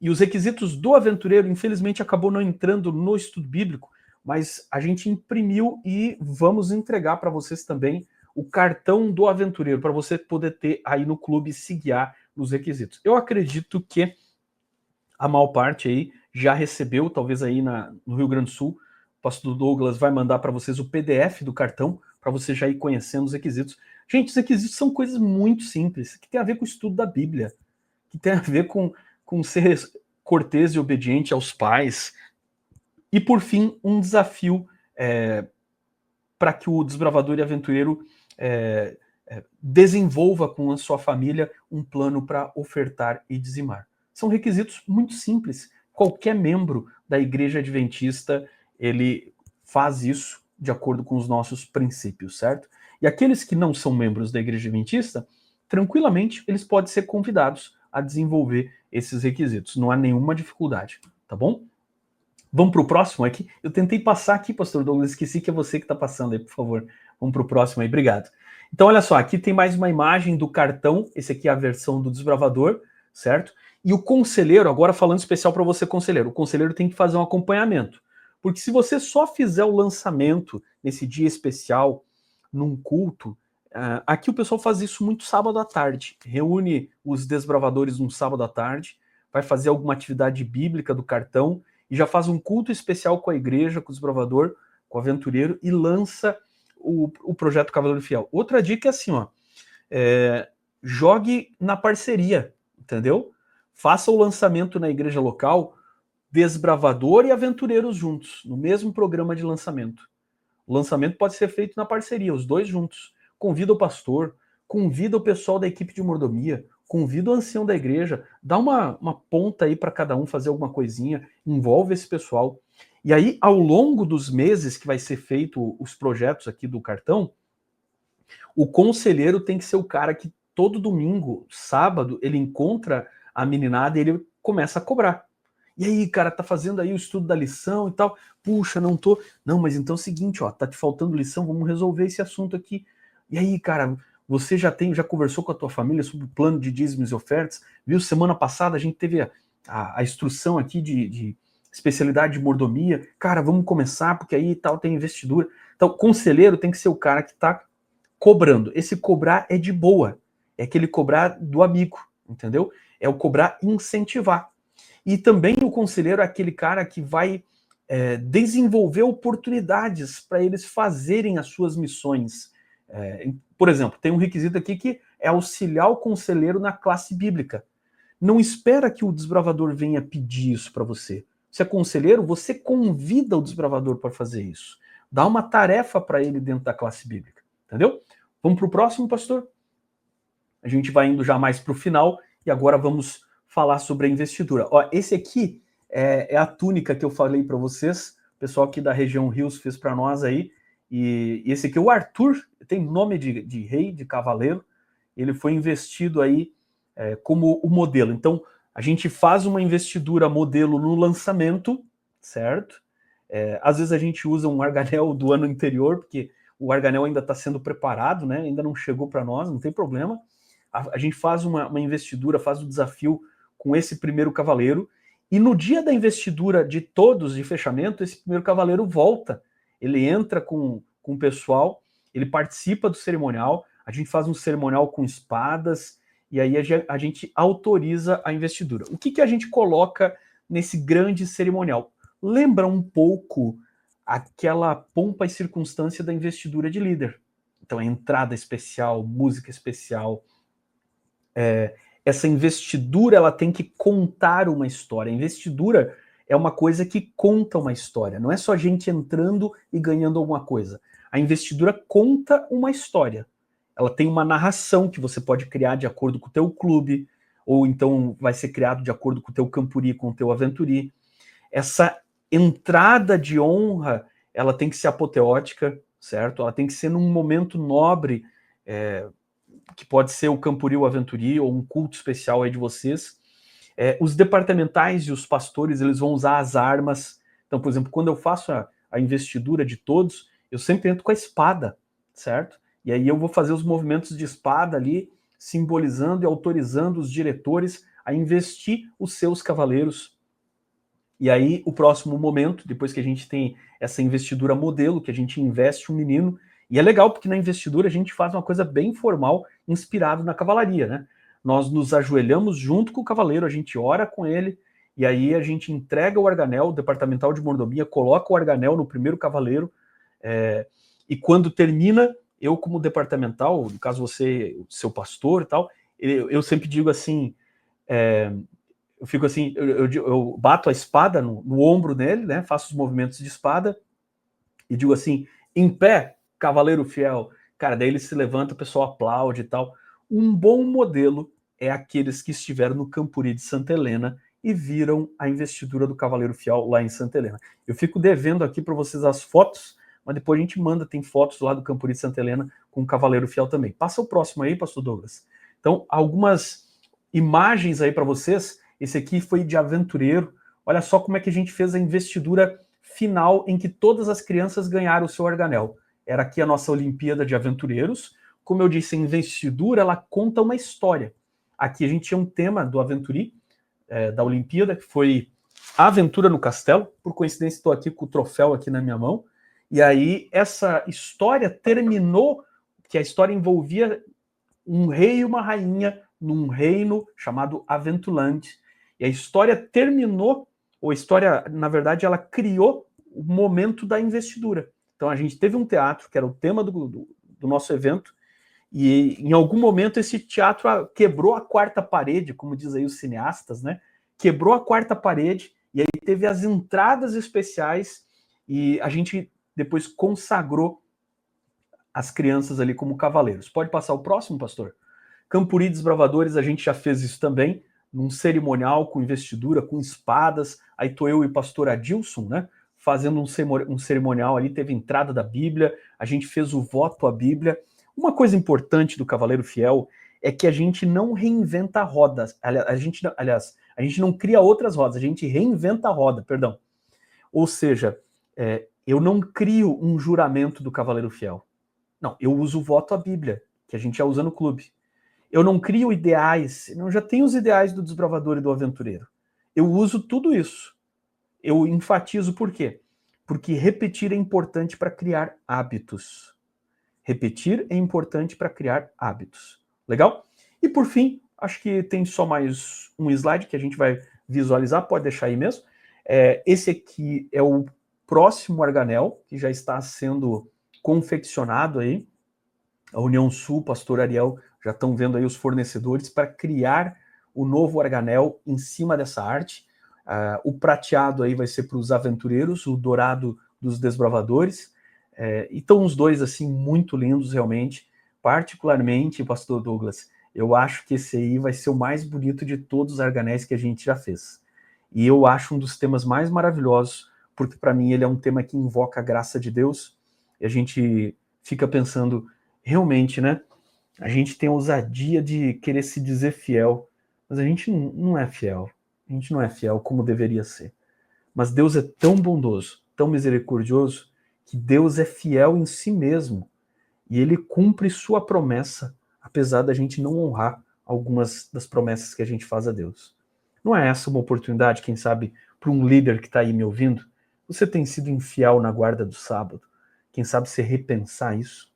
E os requisitos do aventureiro, infelizmente, acabou não entrando no estudo bíblico, mas a gente imprimiu e vamos entregar para vocês também o cartão do aventureiro, para você poder ter aí no clube e se guiar nos requisitos. Eu acredito que a maior parte aí já recebeu, talvez aí no Rio Grande do Sul, o pastor Douglas vai mandar para vocês o PDF do cartão, para você já ir conhecendo os requisitos. Gente, os requisitos são coisas muito simples, que tem a ver com o estudo da Bíblia, que tem a ver com ser cortês e obediente aos pais. E, por fim, um desafio para que o desbravador e aventureiro desenvolva com a sua família um plano para ofertar e dizimar. São requisitos muito simples. Qualquer membro da Igreja Adventista, ele faz isso de acordo com os nossos princípios, certo? E aqueles que não são membros da Igreja Adventista, tranquilamente, eles podem ser convidados a desenvolver esses requisitos. Não há nenhuma dificuldade, tá bom? Vamos para o próximo aqui? Eu tentei passar aqui, pastor Douglas, esqueci que é você que está passando aí, por favor. Vamos para o próximo aí, obrigado. Então, olha só, aqui tem mais uma imagem do cartão, esse aqui é a versão do desbravador, certo? E o conselheiro, agora falando especial para você, conselheiro, o conselheiro tem que fazer um acompanhamento. Porque se você só fizer o lançamento nesse dia especial, num culto, aqui o pessoal faz isso muito sábado à tarde. Reúne os desbravadores num sábado à tarde, vai fazer alguma atividade bíblica do cartão e já faz um culto especial com a igreja, com o desbravador, com o aventureiro e lança o projeto Cavaleiro Fiel. Outra dica é assim, ó, jogue na parceria, entendeu? Faça o lançamento na igreja local, Desbravador e Aventureiros juntos, no mesmo programa de lançamento. O lançamento pode ser feito na parceria, os dois juntos. Convida o pastor, convida o pessoal da equipe de mordomia, convida o ancião da igreja, dá uma ponta aí para cada um fazer alguma coisinha, envolve esse pessoal. E aí, ao longo dos meses que vai ser feito os projetos aqui do cartão, o conselheiro tem que ser o cara que todo domingo, sábado, ele encontra a meninada e ele começa a cobrar. E aí, cara, tá fazendo aí o estudo da lição e tal. Puxa, não tô. Não, mas então é o seguinte, ó, tá te faltando lição, vamos resolver esse assunto aqui. E aí, cara, você já conversou com a tua família sobre o plano de dízimos e ofertas? Viu, semana passada a gente teve a instrução aqui de especialidade de mordomia. Cara, vamos começar, porque aí tal tem investidura. Então, conselheiro tem que ser o cara que tá cobrando. Esse cobrar é de boa. É aquele cobrar do amigo, entendeu? É o cobrar incentivar. E também o conselheiro é aquele cara que vai desenvolver oportunidades para eles fazerem as suas missões. Por exemplo, tem um requisito aqui que é auxiliar o conselheiro na classe bíblica. Não espera que o desbravador venha pedir isso para você. Se é conselheiro, você convida o desbravador para fazer isso. Dá uma tarefa para ele dentro da classe bíblica. Entendeu? Vamos para o próximo, pastor? A gente vai indo já mais para o final e agora vamos falar sobre a investidura. Ó, esse aqui é a túnica que eu falei para vocês, o pessoal aqui da região Rios fez para nós aí, e esse aqui, o Arthur, tem nome de rei, de cavaleiro, ele foi investido aí como o modelo. Então, a gente faz uma investidura modelo no lançamento, certo? Às vezes a gente usa um arganel do ano anterior, porque o arganel ainda está sendo preparado, né? Ainda não chegou para nós, não tem problema. A gente faz uma investidura, faz o desafio com esse primeiro cavaleiro, e no dia da investidura de todos, de fechamento, esse primeiro cavaleiro volta, ele entra com o pessoal, ele participa do cerimonial, a gente faz um cerimonial com espadas, e aí a gente autoriza a investidura. O que a gente coloca nesse grande cerimonial? Lembra um pouco aquela pompa e circunstância da investidura de líder. Então, entrada especial, música especial, essa investidura ela tem que contar uma história. A investidura é uma coisa que conta uma história. Não é só gente entrando e ganhando alguma coisa. A investidura conta uma história. Ela tem uma narração que você pode criar de acordo com o teu clube, ou então vai ser criado de acordo com o teu campuri, com o teu aventuri. Essa entrada de honra, ela tem que ser apoteótica, certo? Ela tem que ser num momento nobre, que pode ser o campuri, o aventuri, ou um culto especial aí de vocês. Os departamentais e os pastores, eles vão usar as armas. Então, por exemplo, quando eu faço a investidura de todos, eu sempre entro com a espada, certo? E aí eu vou fazer os movimentos de espada ali, simbolizando e autorizando os diretores a investir os seus cavaleiros. E aí, o próximo momento, depois que a gente tem essa investidura modelo, que a gente investe um menino, e é legal porque na investidura a gente faz uma coisa bem formal, inspirado na cavalaria, né? Nós nos ajoelhamos junto com o cavaleiro, a gente ora com ele, e aí a gente entrega o arganel, o departamental de mordomia coloca o arganel no primeiro cavaleiro, e quando termina, eu como departamental, no caso você, seu pastor e tal, eu sempre digo assim, eu fico assim, eu bato a espada no ombro dele, né? Faço os movimentos de espada e digo assim, em pé, cavaleiro fiel. Cara, daí ele se levanta, o pessoal aplaude e tal. Um bom modelo é aqueles que estiveram no Campuri de Santa Helena e viram a investidura do cavaleiro fiel lá em Santa Helena. Eu fico devendo aqui para vocês as fotos, mas depois a gente manda, tem fotos lá do Campuri de Santa Helena com o cavaleiro fiel também. Passa o próximo aí, pastor Douglas. Então, algumas imagens aí para vocês. Esse aqui foi de aventureiro. Olha só como é que a gente fez a investidura final em que todas as crianças ganharam o seu arganel. Era aqui a nossa Olimpíada de Aventureiros. Como eu disse, a investidura, ela conta uma história. Aqui a gente tinha um tema do Aventuri, da Olimpíada, que foi a aventura no castelo. Por coincidência, estou aqui com o troféu aqui na minha mão. E aí, essa história terminou, que a história envolvia um rei e uma rainha num reino chamado Aventuland. E a história terminou, ou a história, na verdade, ela criou o momento da investidura. Então, Então a gente teve um teatro, que era o tema do nosso evento, e em algum momento esse teatro quebrou a quarta parede, como diz aí os cineastas, né? Quebrou a quarta parede, e aí teve as entradas especiais, e a gente depois consagrou as crianças ali como cavaleiros. Pode passar o próximo, pastor? Campuri Desbravadores, a gente já fez isso também, num cerimonial com investidura, com espadas. Aí tô eu e o pastor Adilson, né? Fazendo um cerimonial ali, teve entrada da Bíblia, a gente fez o voto à Bíblia. Uma coisa importante do Cavaleiro Fiel é que a gente não reinventa a roda. A gente não cria outras rodas, a gente reinventa a roda, perdão. Ou seja, eu não crio um juramento do Cavaleiro Fiel. Não, eu uso o voto à Bíblia, que a gente já usa no clube. Eu não crio ideais, eu já tenho os ideais do desbravador e do aventureiro. Eu uso tudo isso. Eu enfatizo por quê? Porque repetir é importante para criar hábitos. Repetir é importante para criar hábitos. Legal? E por fim, acho que tem só mais um slide que a gente vai visualizar, pode deixar aí mesmo. Esse aqui é o próximo arganel, que já está sendo confeccionado aí. A União Sul, Pastor Ariel, já estão vendo aí os fornecedores para criar o novo arganel em cima dessa arte. O prateado aí vai ser para os aventureiros, o dourado dos desbravadores. E estão os dois assim muito lindos realmente. Particularmente, Pastor Douglas, eu acho que esse aí vai ser o mais bonito de todos os arganéis que a gente já fez. E eu acho um dos temas mais maravilhosos, porque para mim ele é um tema que invoca a graça de Deus. E a gente fica pensando, realmente, né? A gente tem a ousadia de querer se dizer fiel, mas a gente não é fiel. A gente não é fiel como deveria ser. Mas Deus é tão bondoso, tão misericordioso, que Deus é fiel em si mesmo. E ele cumpre sua promessa, apesar da gente não honrar algumas das promessas que a gente faz a Deus. Não é essa uma oportunidade, quem sabe, para um líder que está aí me ouvindo? Você tem sido infiel na guarda do sábado? Quem sabe você repensar isso?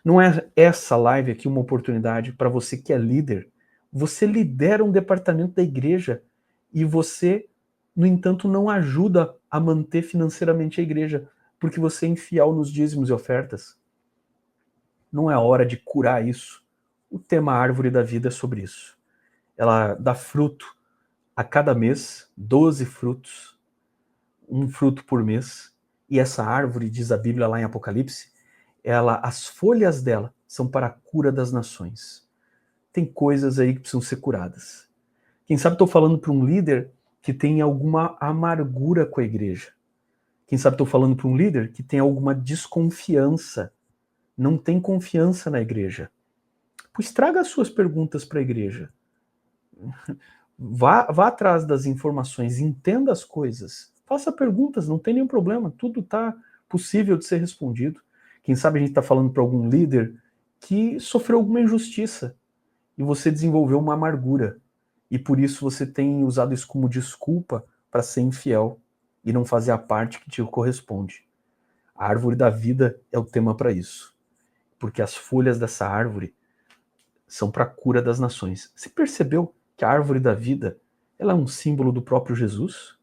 Não é essa live aqui uma oportunidade para você que é líder? Você lidera um departamento da igreja e você, no entanto, não ajuda a manter financeiramente a igreja, porque você é infiel nos dízimos e ofertas. Não é hora de curar isso. O tema Árvore da Vida é sobre isso. Ela dá fruto a cada mês, 12 frutos, um fruto por mês. E essa árvore, diz a Bíblia lá em Apocalipse, as folhas dela são para a cura das nações. Tem coisas aí que precisam ser curadas. Quem sabe estou falando para um líder que tem alguma amargura com a igreja. Quem sabe estou falando para um líder que tem alguma desconfiança, não tem confiança na igreja. Pois traga as suas perguntas para a igreja. Vá atrás das informações, entenda as coisas. Faça perguntas, não tem nenhum problema. Tudo está possível de ser respondido. Quem sabe a gente está falando para algum líder que sofreu alguma injustiça e você desenvolveu uma amargura. E por isso você tem usado isso como desculpa para ser infiel e não fazer a parte que te corresponde. A árvore da vida é o tema para isso. Porque as folhas dessa árvore são para a cura das nações. Você percebeu que a árvore da vida ela é um símbolo do próprio Jesus?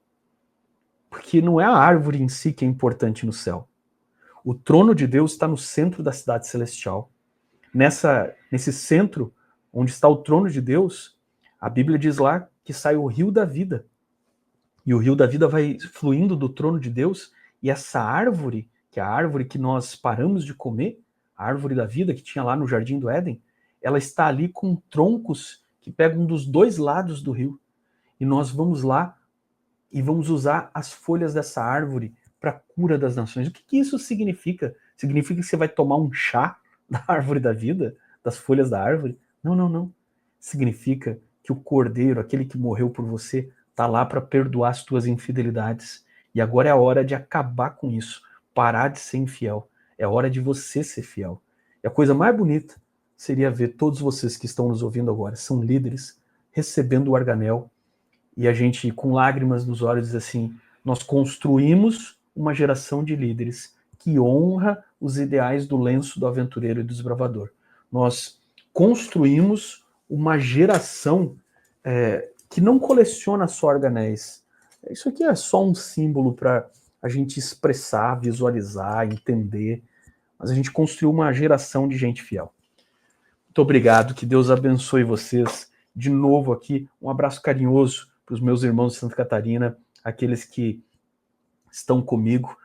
Porque não é a árvore em si que é importante no céu. O trono de Deus está no centro da cidade celestial. Nesse centro, onde está o trono de Deus, a Bíblia diz lá que sai o rio da vida. E o rio da vida vai fluindo do trono de Deus, e essa árvore, que é a árvore que nós paramos de comer, a árvore da vida que tinha lá no Jardim do Éden, ela está ali com troncos que pegam dos dois lados do rio. E nós vamos lá e vamos usar as folhas dessa árvore para a cura das nações. O que isso significa? Significa que você vai tomar um chá da árvore da vida, das folhas da árvore? Não, não, não. Significa que o Cordeiro, aquele que morreu por você, está lá para perdoar as tuas infidelidades. E agora é a hora de acabar com isso. Parar de ser infiel. É hora de você ser fiel. E a coisa mais bonita seria ver todos vocês que estão nos ouvindo agora, são líderes, recebendo o arganel, e a gente, com lágrimas nos olhos, diz assim, nós construímos uma geração de líderes que honra os ideais do lenço do aventureiro e do desbravador. Nós construímos uma geração que não coleciona só arganéis. Isso aqui é só um símbolo para a gente expressar, visualizar, entender, mas a gente construiu uma geração de gente fiel. Muito obrigado, que Deus abençoe vocês. De novo aqui, um abraço carinhoso para os meus irmãos de Santa Catarina, aqueles que estão comigo,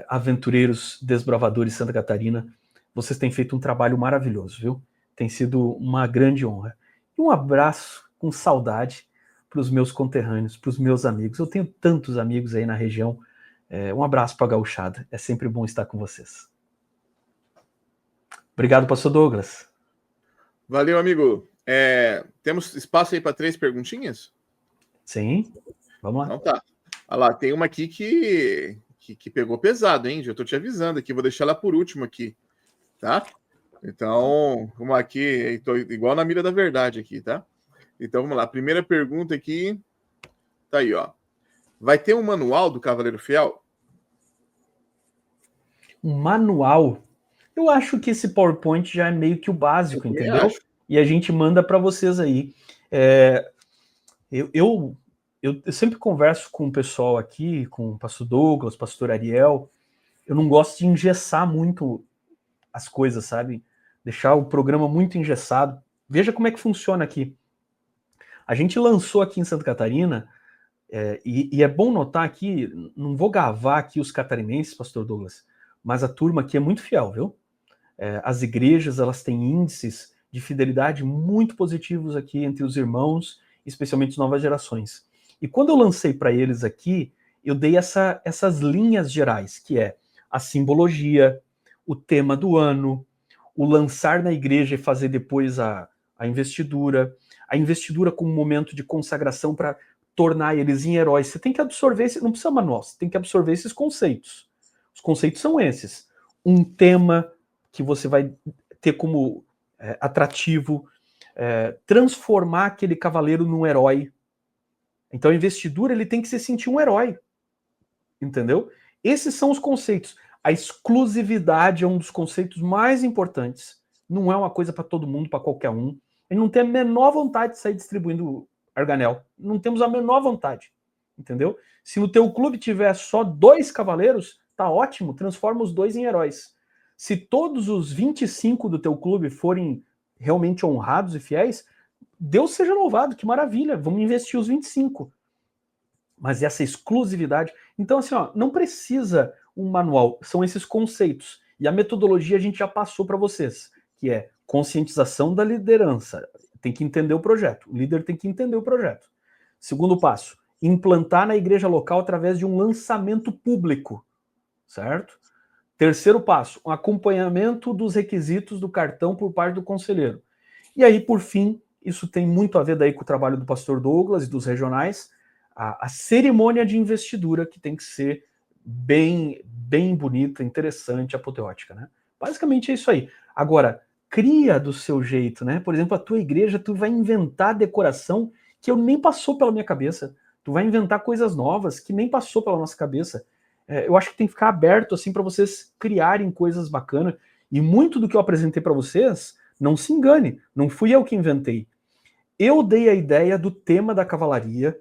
aventureiros, desbravadores de Santa Catarina. Vocês têm feito um trabalho maravilhoso, viu? Tem sido uma grande honra. E um abraço com saudade para os meus conterrâneos, para os meus amigos. Eu tenho tantos amigos aí na região. Um abraço para a gauchada. É sempre bom estar com vocês. Obrigado, pastor Douglas. Valeu, amigo. Temos espaço aí para 3 perguntinhas? Sim, vamos lá. Então tá. Olha lá, tem uma aqui que pegou pesado, hein? Já estou te avisando aqui, vou deixar ela por último aqui, tá? Então, vamos aqui, estou igual na mira da verdade aqui, tá? Então vamos lá, primeira pergunta aqui, tá aí, ó. Vai ter um manual do Cavaleiro Fiel? Um manual? Eu acho que esse PowerPoint já é meio que o básico, entendeu? Acho. E a gente manda para vocês aí. Eu sempre converso com o pessoal aqui, com o pastor Douglas, pastor Ariel. Eu não gosto de engessar muito as coisas, sabe? Deixar o programa muito engessado. Veja como é que funciona aqui. A gente lançou aqui em Santa Catarina, e é bom notar aqui, não vou gavar aqui os catarinenses, pastor Douglas, mas a turma aqui é muito fiel, viu? As igrejas, elas têm índices de fidelidade muito positivos aqui entre os irmãos, especialmente as novas gerações. E quando eu lancei para eles aqui, eu dei essas linhas gerais, que é a simbologia, o tema do ano, o lançar na igreja e fazer depois a investidura como um momento de consagração para tornar eles em heróis. Você tem que absorver, não precisa manual, você tem que absorver esses conceitos. Os conceitos são esses. Um tema que você vai ter como atrativo, transformar aquele cavaleiro num herói. Então a investidura, ele tem que se sentir um herói. Entendeu? Esses são os conceitos. A exclusividade é um dos conceitos mais importantes. Não é uma coisa para todo mundo, para qualquer um. A gente não tem a menor vontade de sair distribuindo arganel. Não temos a menor vontade. Entendeu? Se no teu clube tiver só 2 cavaleiros, tá ótimo, transforma os 2 em heróis. Se todos os 25 do teu clube forem realmente honrados e fiéis, Deus seja louvado, que maravilha, vamos investir os 25. Mas essa exclusividade... Então, assim, ó, não precisa um manual, são esses conceitos. E a metodologia a gente já passou para vocês, que é conscientização da liderança. Tem que entender o projeto, o líder tem que entender o projeto. Segundo passo, implantar na igreja local através de um lançamento público, certo? Terceiro passo, um acompanhamento dos requisitos do cartão por parte do conselheiro. E aí, por fim, isso tem muito a ver daí com o trabalho do pastor Douglas e dos regionais, a cerimônia de investidura, que tem que ser bem bonita, interessante, apoteótica, né? Basicamente é isso aí. Agora, cria do seu jeito, né? Por exemplo, a tua igreja, tu vai inventar decoração que eu nem passou pela minha cabeça. Tu vai inventar coisas novas que nem passou pela nossa cabeça. Eu acho que tem que ficar aberto assim para vocês criarem coisas bacanas. E muito do que eu apresentei para vocês, não se engane, não fui eu que inventei. Eu dei a ideia do tema da cavalaria.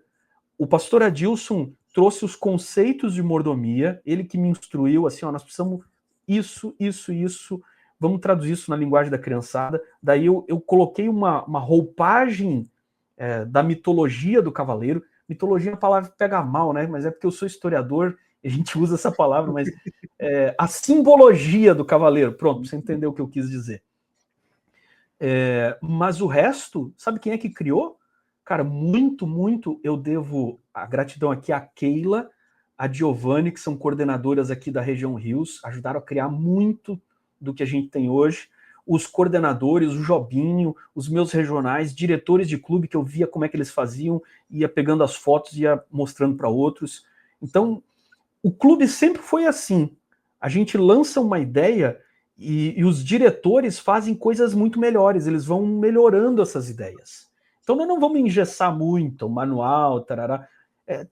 O pastor Adilson trouxe os conceitos de mordomia, ele que me instruiu, assim, ó, nós precisamos isso, vamos traduzir isso na linguagem da criançada. Daí eu coloquei uma roupagem da mitologia do cavaleiro. Mitologia é uma palavra que pega mal, né? Mas é porque eu sou historiador, a gente usa essa palavra, mas a simbologia do cavaleiro, pronto, você entendeu o que eu quis dizer. Mas o resto, sabe quem é que criou? Cara, muito eu devo a gratidão aqui a Keila, a Giovanni, que são coordenadoras aqui da região Rios, ajudaram a criar muito do que a gente tem hoje. Os coordenadores, o Jobinho, os meus regionais, diretores de clube, que eu via como é que eles faziam, ia pegando as fotos e ia mostrando para outros. Então, o clube sempre foi assim. A gente lança uma ideia e os diretores fazem coisas muito melhores, eles vão melhorando essas ideias. Então nós não vamos engessar muito o manual, tarará.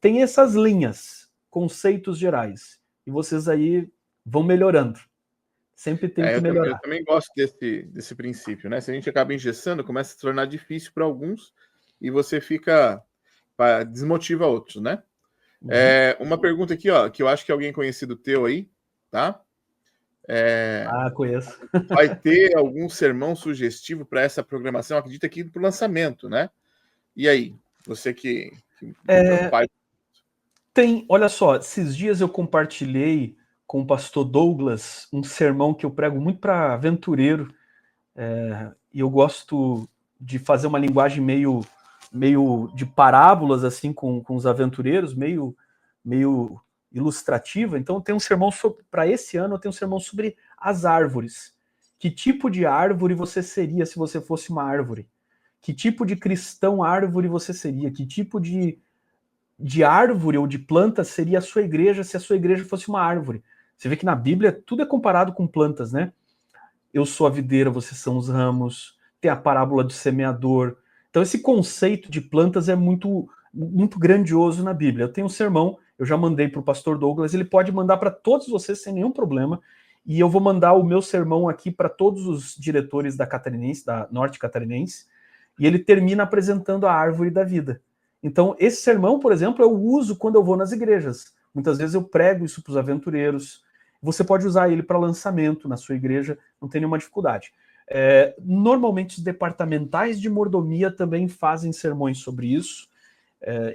Tem essas linhas, conceitos gerais, e vocês aí vão melhorando. Sempre tem que melhorar. Eu também gosto desse princípio, né? Se a gente acaba engessando, começa a se tornar difícil para alguns e você desmotiva outros, né? Uma pergunta aqui, ó, que eu acho que é alguém conhecido teu aí, tá? Conheço. Vai ter algum sermão sugestivo para essa programação? Acredita aqui para o lançamento, né? E aí, você que é o pai. Olha só, esses dias eu compartilhei com o pastor Douglas um sermão que eu prego muito para aventureiro, e eu gosto de fazer uma linguagem meio de parábolas assim com os aventureiros, meio ilustrativa. Então tem um sermão para esse ano, eu tenho um sermão sobre as árvores. Que tipo de árvore você seria se você fosse uma árvore? Que tipo de cristão árvore você seria? Que tipo de árvore ou de planta seria a sua igreja se a sua igreja fosse uma árvore? Você vê que na Bíblia tudo é comparado com plantas, né? Eu sou a videira, vocês são os ramos. Tem a parábola do semeador. Então esse conceito de plantas é muito grandioso na Bíblia. Eu tenho um sermão, eu já mandei para o pastor Douglas, ele pode mandar para todos vocês sem nenhum problema, e eu vou mandar o meu sermão aqui para todos os diretores da Catarinense, da Norte Catarinense, e ele termina apresentando a árvore da vida. Então esse sermão, por exemplo, eu uso quando eu vou nas igrejas. Muitas vezes eu prego isso para os aventureiros. Você pode usar ele para lançamento na sua igreja, não tem nenhuma dificuldade. Normalmente os departamentais de mordomia também fazem sermões sobre isso,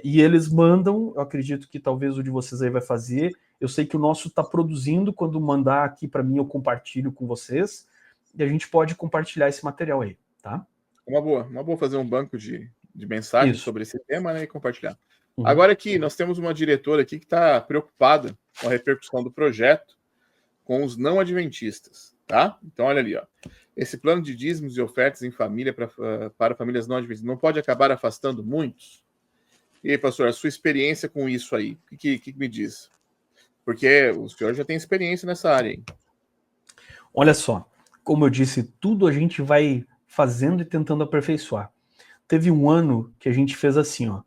e eles mandam, eu acredito que talvez o de vocês aí vai fazer, eu sei que o nosso está produzindo, quando mandar aqui para mim eu compartilho com vocês, e a gente pode compartilhar esse material aí, tá? Uma boa fazer um banco de mensagens sobre esse tema, né, e compartilhar. Agora aqui, nós temos uma diretora aqui que está preocupada com a repercussão do projeto com os não adventistas, tá? Então, olha ali, ó. Esse plano de dízimos e ofertas em família para famílias não adventistas não pode acabar afastando muitos? E aí, pastor, a sua experiência com isso aí, o que me diz? Porque o senhor já tem experiência nessa área aí. Olha só, como eu disse, tudo a gente vai fazendo e tentando aperfeiçoar. Teve um ano que a gente fez assim, ó.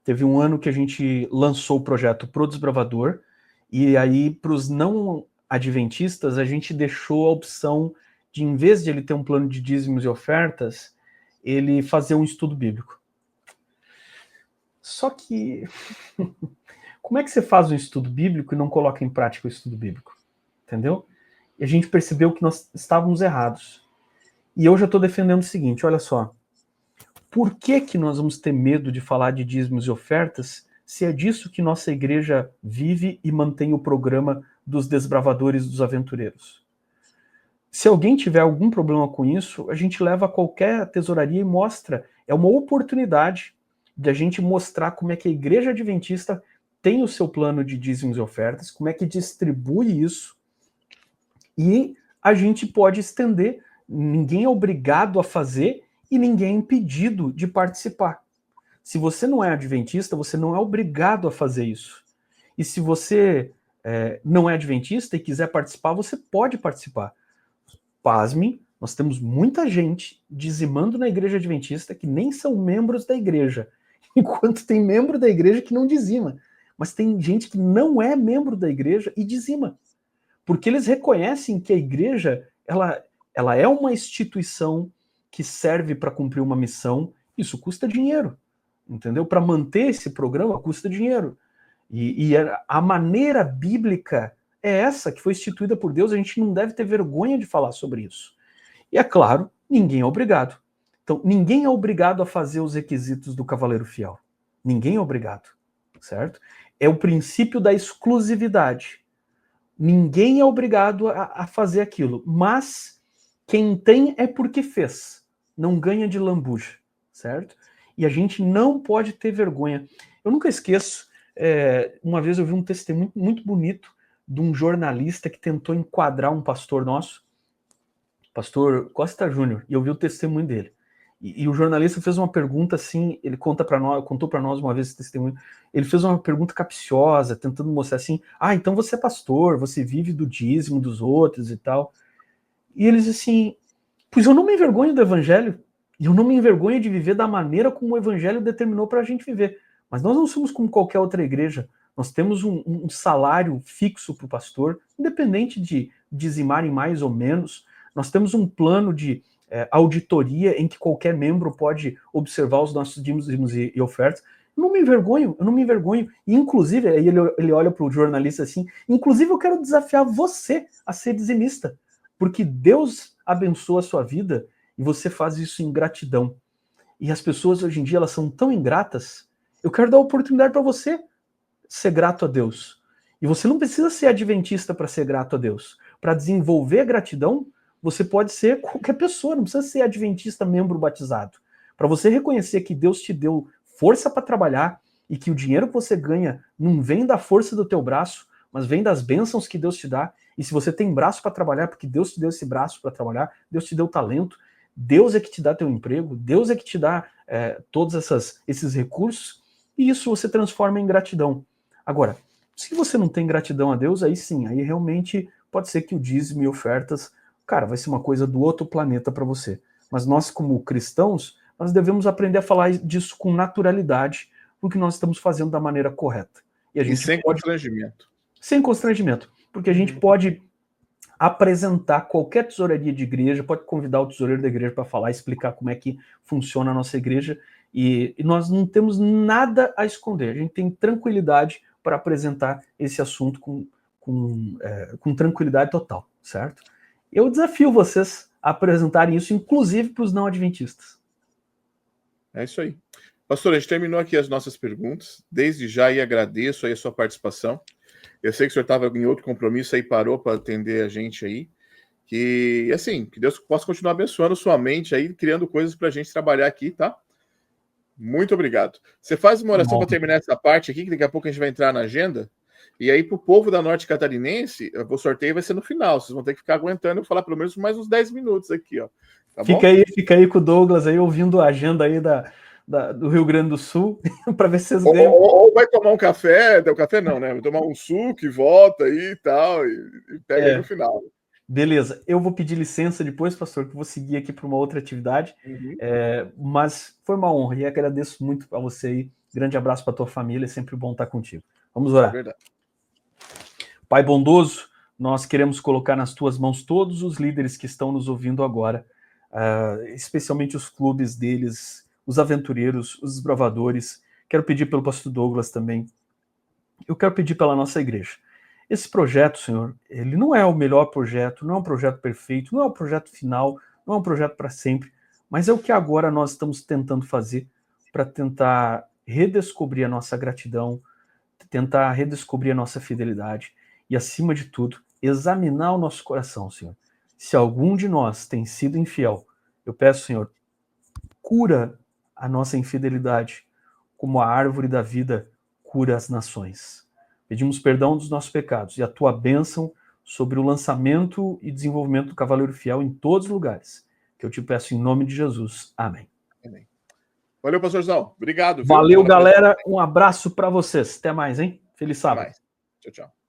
Teve um ano que a gente lançou o projeto Pro Desbravador, e aí para os não adventistas a gente deixou a opção de, em vez de ele ter um plano de dízimos e ofertas, ele fazer um estudo bíblico. Só que como é que você faz um estudo bíblico e não coloca em prática o estudo bíblico? Entendeu? E a gente percebeu que nós estávamos errados. E eu já estou defendendo o seguinte, olha só. Por que nós vamos ter medo de falar de dízimos e ofertas se é disso que nossa igreja vive e mantém o programa dos desbravadores, dos aventureiros? Se alguém tiver algum problema com isso, a gente leva a qualquer tesouraria e mostra. É uma oportunidade de a gente mostrar como é que a igreja adventista tem o seu plano de dízimos e ofertas, como é que distribui isso, e a gente pode estender. Ninguém é obrigado a fazer e ninguém é impedido de participar. Se você não é adventista, você não é obrigado a fazer isso. E se você não é adventista e quiser participar, você pode participar. Pasmem, nós temos muita gente dizimando na igreja adventista que nem são membros da igreja, enquanto tem membro da igreja que não dizima. Mas tem gente que não é membro da igreja e dizima. Porque eles reconhecem que a igreja ela é uma instituição que serve para cumprir uma missão. Isso custa dinheiro, entendeu? Para manter esse programa custa dinheiro. E a maneira bíblica é essa, que foi instituída por Deus. A gente não deve ter vergonha de falar sobre isso. E é claro, ninguém é obrigado. Então, ninguém é obrigado a fazer os requisitos do cavaleiro fiel. Ninguém é obrigado, certo? É o princípio da exclusividade. Ninguém é obrigado a fazer aquilo, mas quem tem é porque fez. Não ganha de lambuja, certo? E a gente não pode ter vergonha. Eu nunca esqueço, uma vez eu vi um testemunho muito bonito de um jornalista que tentou enquadrar um pastor nosso, pastor Costa Júnior, e eu vi o testemunho dele. E o jornalista fez uma pergunta assim, ele contou para nós uma vez esse testemunho, ele fez uma pergunta capciosa, tentando mostrar assim, então você é pastor, você vive do dízimo dos outros e tal. E eles assim, pois eu não me envergonho do evangelho, e eu não me envergonho de viver da maneira como o evangelho determinou para a gente viver. Mas nós não somos como qualquer outra igreja, nós temos um salário fixo para o pastor, independente de dizimarem mais ou menos, nós temos um plano de auditoria em que qualquer membro pode observar os nossos dízimos e ofertas. Eu não me envergonho, eu não me envergonho. E, inclusive, aí ele olha para o jornalista assim, inclusive eu quero desafiar você a ser dizimista, porque Deus abençoa a sua vida e você faz isso em gratidão. E as pessoas hoje em dia, elas são tão ingratas. Eu quero dar a oportunidade para você ser grato a Deus. E você não precisa ser adventista para ser grato a Deus. Para desenvolver gratidão, você pode ser qualquer pessoa, não precisa ser adventista membro batizado. Para você reconhecer que Deus te deu força para trabalhar e que o dinheiro que você ganha não vem da força do teu braço, mas vem das bênçãos que Deus te dá. E se você tem braço para trabalhar, porque Deus te deu esse braço para trabalhar, Deus te deu talento, Deus é que te dá teu emprego, Deus é que te dá todos esses recursos, e isso você transforma em gratidão. Agora, se você não tem gratidão a Deus, aí sim, aí realmente pode ser que o dízimo e ofertas, cara, vai ser uma coisa do outro planeta para você. Mas nós, como cristãos, nós devemos aprender a falar disso com naturalidade, porque nós estamos fazendo da maneira correta. E a gente sem constrangimento. Sem constrangimento, porque a gente pode apresentar qualquer tesouraria de igreja, pode convidar o tesoureiro da igreja para falar, explicar como é que funciona a nossa igreja, e nós não temos nada a esconder, a gente tem tranquilidade para apresentar esse assunto com tranquilidade total, certo? Eu desafio vocês a apresentarem isso, inclusive para os não adventistas. É isso aí. Pastor, a gente terminou aqui as nossas perguntas, desde já e agradeço aí a sua participação. Eu sei que o senhor estava em outro compromisso aí, parou para atender a gente aí. Que, assim, que Deus possa continuar abençoando sua mente aí, criando coisas para a gente trabalhar aqui, tá? Muito obrigado. Você faz uma oração para terminar essa parte aqui, que daqui a pouco a gente vai entrar na agenda. E aí, para o povo da Norte Catarinense, o sorteio vai ser no final. Vocês vão ter que ficar aguentando eu falar pelo menos mais uns 10 minutos aqui, ó. Tá bom? Fica aí com o Douglas aí, ouvindo a agenda aí do Rio Grande do Sul, para ver se vocês ganham. Ou vai tomar um café, café não, né? Vai tomar um suco e volta aí e tal, e pega aí no final. Beleza, eu vou pedir licença depois, pastor, que eu vou seguir aqui para uma outra atividade, mas foi uma honra e agradeço muito a você aí. Grande abraço para tua família, é sempre bom estar contigo. Vamos orar. Verdade. Pai bondoso, nós queremos colocar nas tuas mãos todos os líderes que estão nos ouvindo agora, especialmente os clubes deles, os aventureiros, os desbravadores. Quero pedir pelo pastor Douglas também. Eu quero pedir pela nossa igreja. Esse projeto, Senhor, ele não é o melhor projeto, não é um projeto perfeito, não é um projeto final, não é um projeto para sempre, mas é o que agora nós estamos tentando fazer para tentar redescobrir a nossa gratidão, tentar redescobrir a nossa fidelidade e, acima de tudo, examinar o nosso coração, Senhor. Se algum de nós tem sido infiel, eu peço, Senhor, cura a nossa infidelidade, como a árvore da vida cura as nações. Pedimos perdão dos nossos pecados e a tua bênção sobre o lançamento e desenvolvimento do Cavaleiro Fiel em todos os lugares. Que eu te peço em nome de Jesus. Amém. Amém. Valeu, pastorzão. Obrigado. Valeu, galera. Um abraço para vocês. Até mais, hein? Feliz sábado. Até mais. Tchau, tchau.